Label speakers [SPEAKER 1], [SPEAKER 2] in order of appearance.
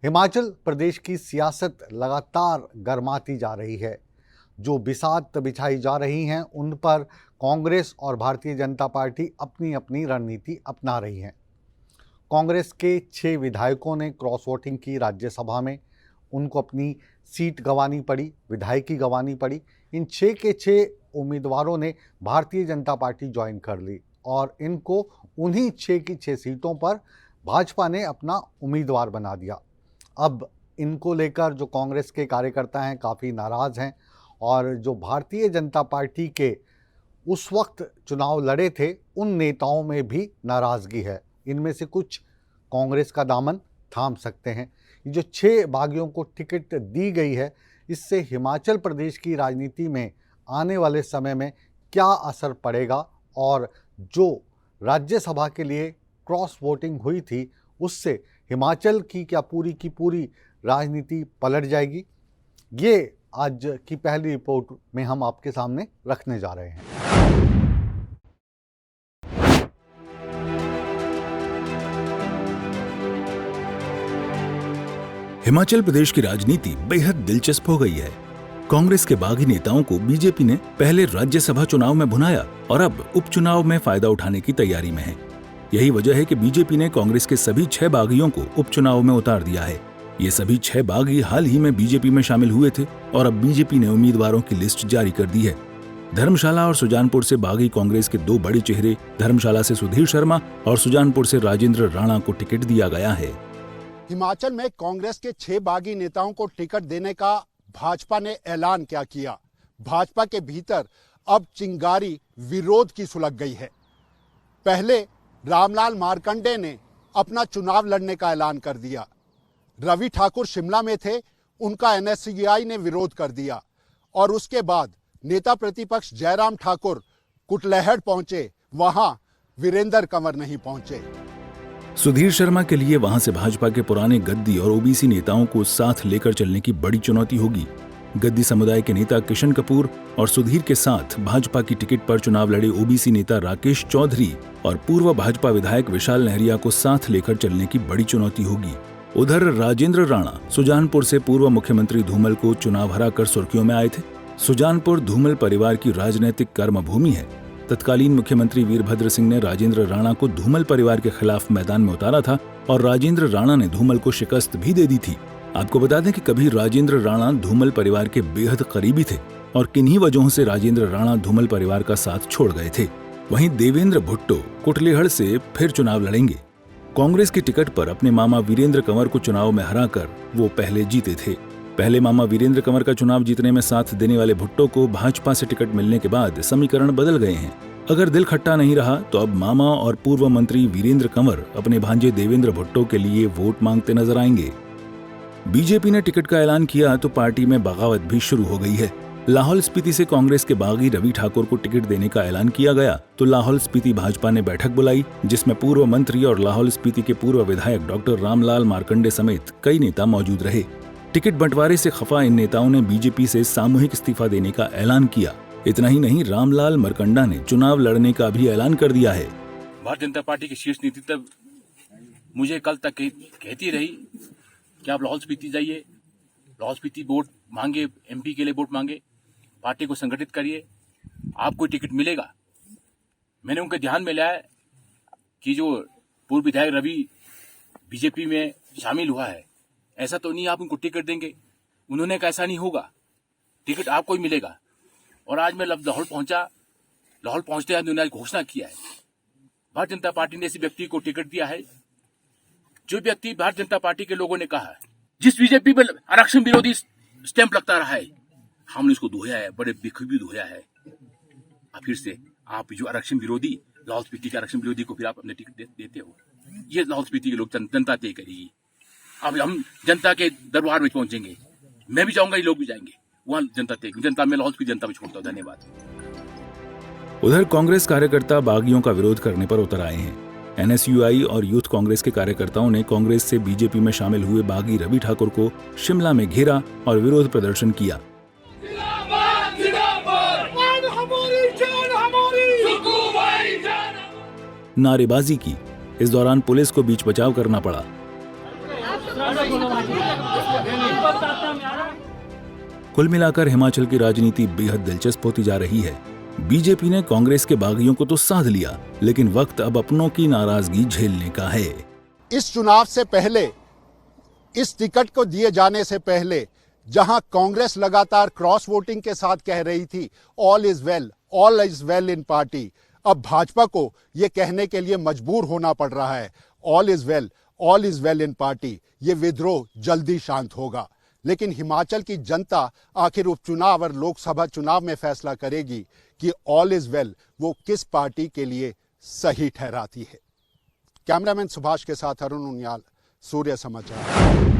[SPEAKER 1] हिमाचल प्रदेश की सियासत लगातार गर्माती जा रही है। जो बिसात बिछाई जा रही हैं उन पर कांग्रेस और भारतीय जनता पार्टी अपनी अपनी रणनीति अपना रही हैं। कांग्रेस के 6 विधायकों ने क्रॉस वोटिंग की राज्यसभा में, उनको अपनी सीट गंवानी पड़ी, विधायकी गंवानी पड़ी। इन 6 के 6 उम्मीदवारों ने भारतीय जनता पार्टी ज्वाइन कर ली और इनको उन्हीं 6 की 6 सीटों पर भाजपा ने अपना उम्मीदवार बना दिया। अब इनको लेकर जो कांग्रेस के कार्यकर्ता हैं काफ़ी नाराज़ हैं और जो भारतीय जनता पार्टी के उस वक्त चुनाव लड़े थे उन नेताओं में भी नाराज़गी है। इनमें से कुछ कांग्रेस का दामन थाम सकते हैं। ये जो 6 बागियों को टिकट दी गई है, इससे हिमाचल प्रदेश की राजनीति में आने वाले समय में क्या असर पड़ेगा और जो राज्यसभा के लिए क्रॉस वोटिंग हुई थी उससे हिमाचल की क्या पूरी की पूरी राजनीति पलट जाएगी, ये आज की पहली रिपोर्ट में हम आपके सामने रखने जा रहे हैं।
[SPEAKER 2] हिमाचल प्रदेश की राजनीति बेहद दिलचस्प हो गई है। कांग्रेस के बागी नेताओं को बीजेपी ने पहले राज्यसभा चुनाव में भुनाया और अब उपचुनाव में फायदा उठाने की तैयारी में है। यही वजह है कि बीजेपी ने कांग्रेस के सभी 6 बागियों को उपचुनाव में उतार दिया है। ये सभी 6 बागी हाल ही में बीजेपी में शामिल हुए थे और अब बीजेपी ने उम्मीदवारों की लिस्ट जारी कर दी है। धर्मशाला और सुजानपुर से बागी कांग्रेस के 2 बड़े चेहरे, धर्मशाला से सुधीर शर्मा और सुजानपुर से राजेंद्र राणा को टिकट दिया गया है।
[SPEAKER 3] हिमाचल में कांग्रेस के 6 बागी नेताओं को टिकट देने का भाजपा ने ऐलान क्या किया। भाजपा के भीतर अब चिंगारी विरोध की सुलग गई है। पहले रामलाल मारकंडे ने अपना चुनाव लड़ने का ऐलान कर दिया। रवि ठाकुर शिमला में थे, उनका एनएसयूआई ने विरोध कर दिया और उसके बाद नेता प्रतिपक्ष जयराम ठाकुर कुटलैहड़ पहुंचे, वहां वीरेंद्र कंवर नहीं पहुंचे।
[SPEAKER 2] सुधीर शर्मा के लिए वहां से भाजपा के पुराने गद्दी और ओबीसी नेताओं को साथ लेकर चलने की बड़ी चुनौती होगी। गद्दी समुदाय के नेता किशन कपूर और सुधीर के साथ भाजपा की टिकट पर चुनाव लड़े ओबीसी नेता राकेश चौधरी और पूर्व भाजपा विधायक विशाल नहरिया को साथ लेकर चलने की बड़ी चुनौती होगी। उधर राजेंद्र राणा सुजानपुर से पूर्व मुख्यमंत्री धूमल को चुनाव हराकर सुर्खियों में आए थे। सुजानपुर धूमल परिवार की राजनीतिक कर्मभूमि है। तत्कालीन मुख्यमंत्री वीरभद्र सिंह ने राजेंद्र राणा को धूमल परिवार के खिलाफ मैदान में उतारा था और राजेंद्र राणा ने धूमल को शिकस्त भी दे दी थी। आपको बता दें कि कभी राजेंद्र राणा धूमल परिवार के बेहद करीबी थे और किन्हीं वजहों से राजेंद्र राणा धूमल परिवार का साथ छोड़ गए थे। वहीं देवेंद्र भुट्टो कुटलेहड़ से फिर चुनाव लड़ेंगे। कांग्रेस की टिकट पर अपने मामा वीरेंद्र कंवर को चुनाव में हराकर वो पहले जीते थे। पहले मामा वीरेंद्र कंवर का चुनाव जीतने में साथ देने वाले भुट्टो को भाजपा से टिकट मिलने के बाद समीकरण बदल गए हैं। अगर दिल खट्टा नहीं रहा तो अब मामा और पूर्व मंत्री वीरेंद्र कंवर अपने भांजे देवेंद्र भुट्टो के लिए वोट मांगते नजर आएंगे। बीजेपी ने टिकट का ऐलान किया तो पार्टी में बगावत भी शुरू हो गई है। लाहौल स्पीति से कांग्रेस के बागी रवि ठाकुर को टिकट देने का ऐलान किया गया तो लाहौल स्पीति भाजपा ने बैठक बुलाई, जिसमें पूर्व मंत्री और लाहौल स्पीति के पूर्व विधायक डॉक्टर रामलाल मारकंडे समेत कई नेता मौजूद रहे। टिकट बंटवारे से खफा इन नेताओं ने बीजेपी से सामूहिक इस्तीफा देने का ऐलान किया। इतना ही नहीं, रामलाल मारकंडा ने चुनाव लड़ने का भी ऐलान कर दिया है।
[SPEAKER 4] भारतीय जनता पार्टी की शीर्ष नेतृत्व मुझे कल तक कहती रही कि आप लाहौल स्पीति जाइए, लाहौल स्पीति वोट मांगे, एमपी के लिए वोट मांगे, पार्टी को संगठित करिए, आपको टिकट मिलेगा। मैंने उनके ध्यान में लाया कि जो पूर्व विधायक रवि बीजेपी में शामिल हुआ है, ऐसा तो नहीं आप उनको टिकट देंगे। उन्होंने कहा ऐसा नहीं होगा, टिकट आपको ही मिलेगा। और आज मैं लाहौल पहुंचा, लाहौल पहुंचते उन्होंने घोषणा किया है भारतीय जनता पार्टी ने ऐसे व्यक्ति को टिकट दिया है जो व्यक्ति भारतीय जनता पार्टी के लोगों ने कहा है जिस बीजेपी में आरक्षण विरोधी स्टैंप लगता रहा है, हमने उसको धोया है, बड़े बेखूबी धोया है। फिर से आप जो आरक्षण विरोधी, लाहौल स्पीति के आरक्षण विरोधी को फिर आप अपने टिकट देते हो, ये लाहौल स्पीति के लोग जनता तय करेगी। अब हम जनता के दरबार में पहुंचेंगे, मैं भी जाऊंगा, ये लोग भी जाएंगे, वहां जनता में लाहौल स्पीति जनता में छोड़ता हूं। धन्यवाद।
[SPEAKER 2] उधर कांग्रेस कार्यकर्ता बागियों का विरोध करने पर उतर आए हैं। एनएसयूआई और यूथ कांग्रेस के कार्यकर्ताओं ने कांग्रेस से बीजेपी में शामिल हुए बागी रवि ठाकुर को शिमला में घेरा और विरोध प्रदर्शन किया। नारेबाजी की। इस दौरान पुलिस को बीच बचाव करना पड़ा। कुल मिलाकर हिमाचल की राजनीति बेहद दिलचस्प होती जा रही है। बीजेपी ने कांग्रेस के बागियों को तो साध लिया, लेकिन वक्त अब अपनों की नाराजगी झेलने का है।
[SPEAKER 3] इस चुनाव से पहले, इस टिकट को दिए जाने से पहले, जहां कांग्रेस लगातार क्रॉस वोटिंग के साथ कह रही थी all is well in party, अब भाजपा को यह कहने के लिए मजबूर होना पड़ रहा है all is well in party. ये विद्रोह जल्दी शांत होगा। लेकिन हिमाचल की जनता आखिर उपचुनाव और लोकसभा चुनाव में फैसला करेगी कि ऑल इज वेल वो किस पार्टी के लिए सही ठहराती है। कैमरामैन सुभाष के साथ अरुण उनियाल, सूर्य समाचार।